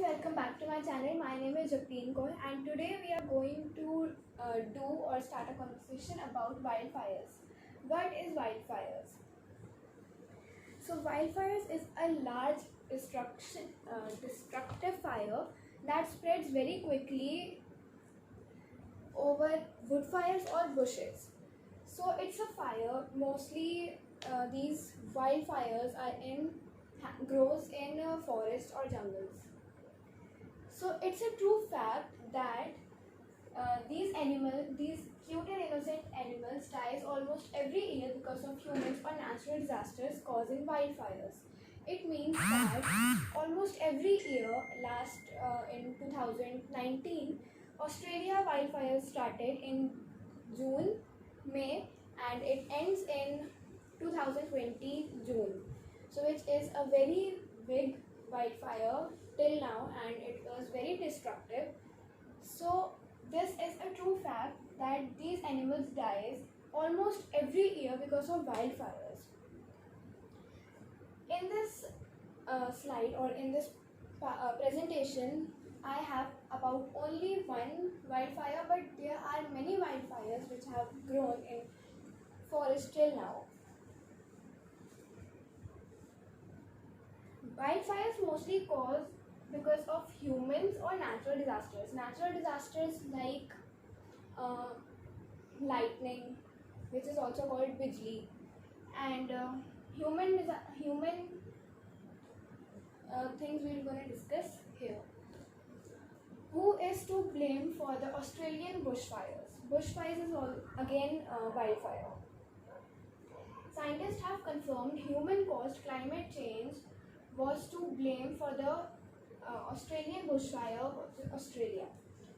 welcome back to my channel. My name is Japleen Kaur and today we are going to do or start a conversation about wildfires. What is wildfires? So wildfires is a large destructive fire that spreads very quickly over wood fires or bushes. So it's a fire, mostly these wildfires grows in forests or jungles. So it's a true fact that these cute and innocent animals, dies almost every year because of humans or natural disasters causing wildfires. It means that almost every year, in 2019, Australia wildfires started in June, May, and it ends in 2020 June. So which is a very big wildfire till now, and it was very destructive. So this is a true fact that these animals dies almost every year because of wildfires. In this slide or in this presentation, I have about only one wildfire, but there are many wildfires which have grown in forest till now. Wildfires mostly cause because of humans or natural disasters. Natural disasters like lightning, which is also called bijli, and human things we're going to discuss here. Who is to blame for the Australian bushfires? Bushfires is again wildfire. Scientists have confirmed human-caused climate change was to blame for the Australian bushfire in Australia.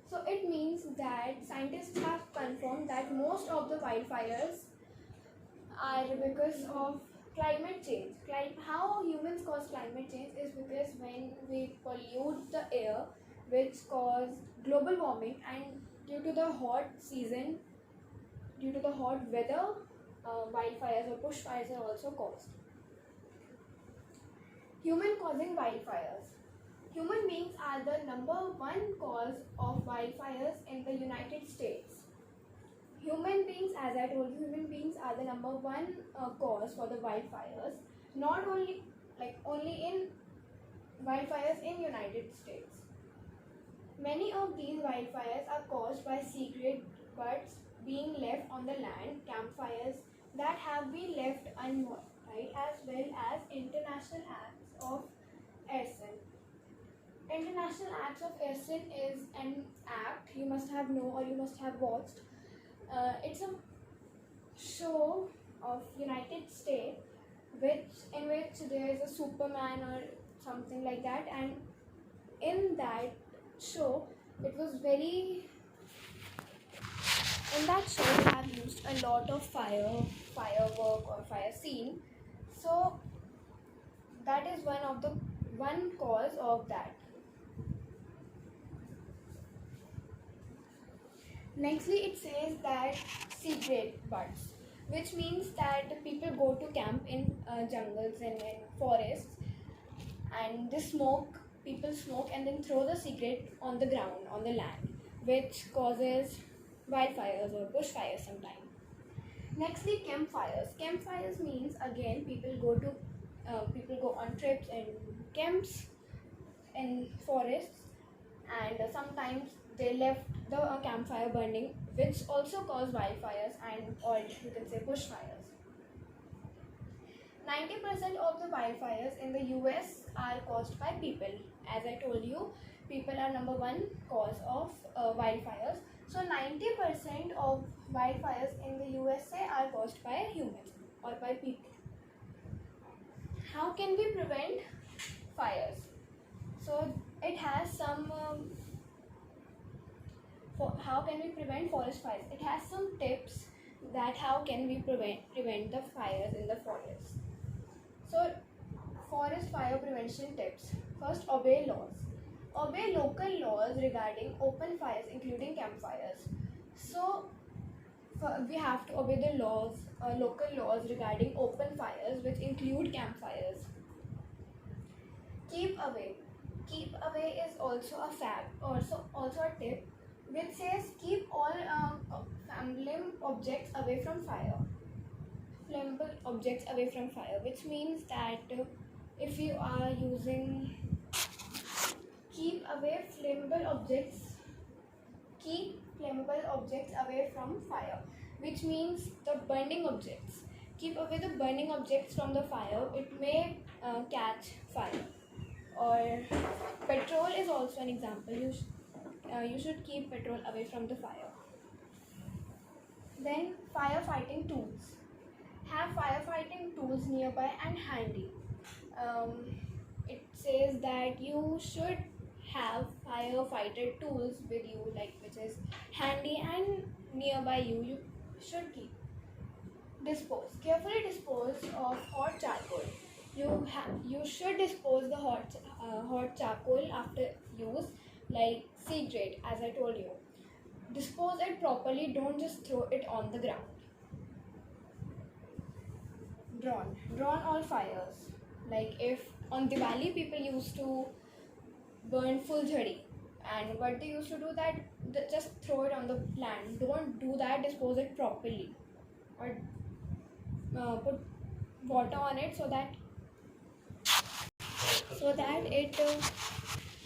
So it means that scientists have confirmed that most of the wildfires are because of climate change. How humans cause climate change is because when we pollute the air, which cause global warming, and due to the hot season, due to the hot weather, wildfires or bushfires are also caused. Human causing wildfires. Human beings are the number one cause of wildfires in the United States. Human beings, as I told you, human beings are the number one cause for the wildfires. Not only in wildfires in United States. Many of these wildfires are caused by cigarette butts being left on the land, campfires that have been left unmodified, as well as international acts of arson. International acts of arson is an act you must have known or you must have watched. It's a show of United States in which there is a Superman or something like that, and in that show they have used a lot of firework or fire scene. So that is one cause of that. Nextly, it says that cigarette butts, which means that people go to camp in jungles and in forests, and people smoke and then throw the cigarette on the ground, on the land, which causes wildfires or bushfires sometimes. Nextly, campfires. Campfires means again people go on trips and camps in forests, and sometimes they left the campfire burning, which also cause wildfires or you can say bushfires. 90% of the wildfires in the US are caused by people. As I told you, people are number one cause of wildfires. So 90% of wildfires in the USA are caused by humans or by people. How can we prevent fires? So it has some how can we prevent forest fires? It has some tips that how can we prevent the fires in the forest. So forest fire prevention tips. First, obey laws. Obey local laws regarding open fires, including campfires. So we have to obey the local laws regarding open fires, which include campfires. Keep away. keep away is also a fact, also a tip, which says keep all flammable objects away from fire. Flammable objects away from fire, which means that if you are using keep flammable objects away from fire, which means the burning objects. Keep away the burning objects from the fire. It may catch fire. Or petrol is also an example. You should keep petrol away from the fire. Then firefighting tools. Have firefighting tools nearby and handy. It says that you should have firefighter tools with you, like which is handy and nearby you. You should keep. Carefully dispose of hot charcoal. You should dispose the hot charcoal after use, like C-grade, as I told you. Dispose it properly. Don't just throw it on the ground. Drawn all fires. Like if on Diwali people used to burn fulchari, and what they used to do that just throw it on the land. Don't do that. Dispose it properly, or put water on it so that it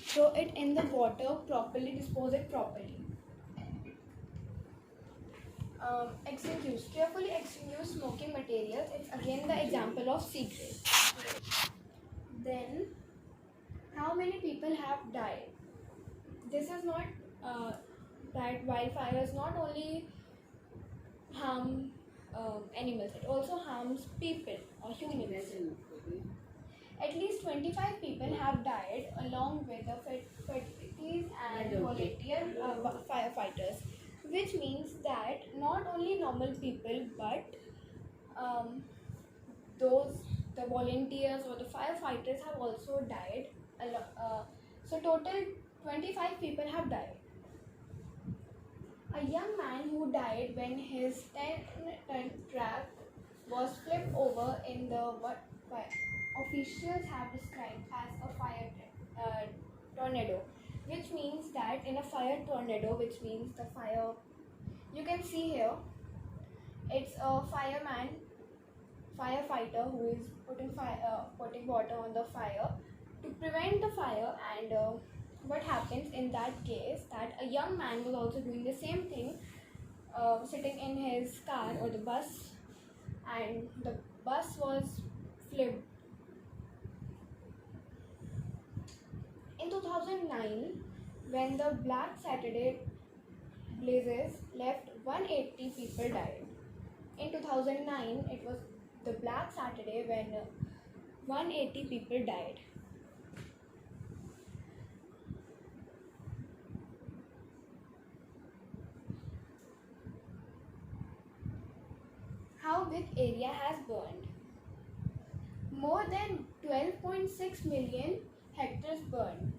throw it in the water properly. Dispose it properly. Carefully extinguish smoking materials. It's again the example of C-grade. Then, how many people have died? This is not that wildfires not only harm animals, it also harms people or humans. At least 25 people have died along with the fatalities and volunteer firefighters, which means that not only normal people but the volunteers or the firefighters have also died. So total 25 people have died. A young man who died when his 10-ton truck was flipped over in the what officials have described as a fire tornado, which means that in a fire tornado, which means the fire, you can see here, it's a firefighter who is putting water on the fire to prevent the fire. And what happens in that case, that a young man was also doing the same thing, sitting in his car or the bus, and the bus was flipped. In 2009, when the Black Saturday blazes left 180 people died. In 2009, it was the Black Saturday when 180 people died. How big area has burned? More than 12.6 million hectares burned.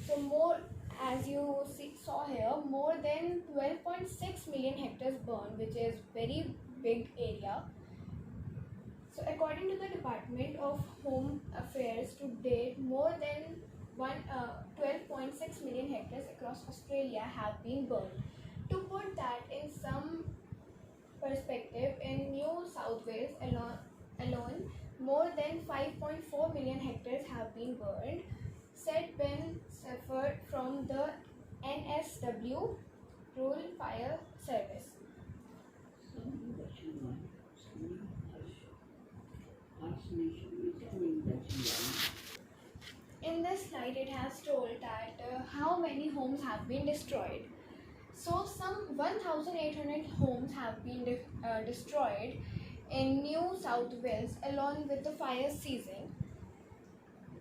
So more, as you saw here, more than 12.6 million hectares burned, which is very big area. So according to the Department of Home Affairs, to date, more than 12.6 million hectares across Australia have been burned. To put that in some perspective, in New South Wales alone more than 5.4 million hectares have been burned, said Ben Safford from the NSW Rural Fire Service. In this slide, it has told that how many homes have been destroyed. So some 1,800 homes have been destroyed in New South Wales along with the fire season.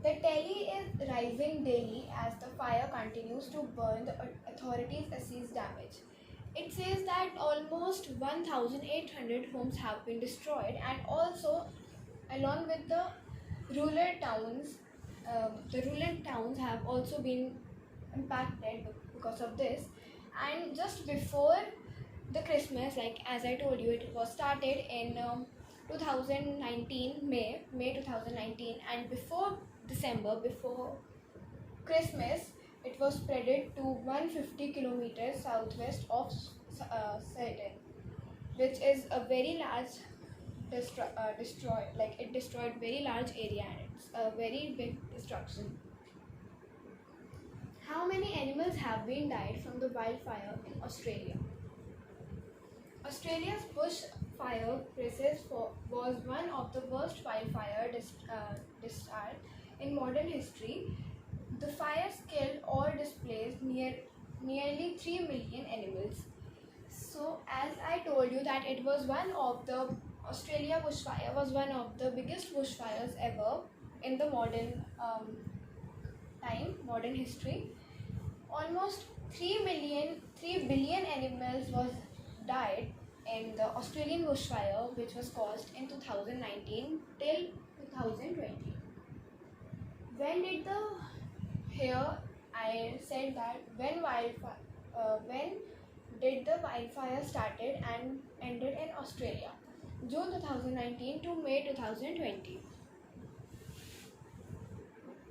The tally is rising daily as the fire continues to burn. The authorities assess damage. It says that almost 1,800 homes have been destroyed, and also along with the rural towns have also been impacted because of this. And just before the Christmas, like as I told you, it was started in 2019, May 2019, and before December, before Christmas, it was spreaded to 150 kilometers southwest of Satan, which is a very large it destroyed very large area, and it's a very big destruction. How many animals have been died from the wildfire in Australia? Australia's bushfire crisis was one of the worst wildfire discharged in modern history. The fires killed or displaced nearly 3 million animals. So, as I told you that it was one of the Australia bushfire was one of the biggest bushfires ever in the modern history. Almost 3 billion animals was died in the Australian bushfire, which was caused in 2019 till 2020. When did the here I said that when did the wildfire started and ended in Australia? June 2019 to May 2020.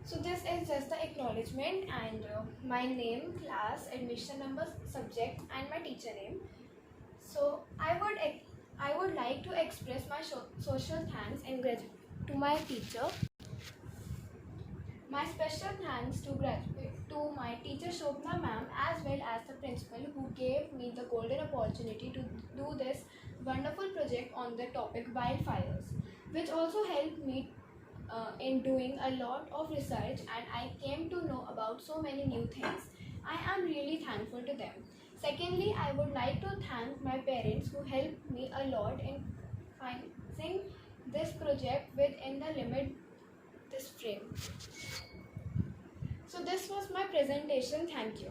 So this is just the acknowledgement and my name, class, admission number, subject, and my teacher name. So I would like to express my social thanks to my teacher. My special thanks to my teacher Shobna ma'am, as well as the principal, who gave me the golden opportunity to do this wonderful project on the topic wildfires, which also helped me in doing a lot of research, and I came to know about so many new things. I am really thankful to them. Secondly, I would like to thank my parents who helped me a lot in financing this project within the limit this frame. So this was my presentation. Thank you.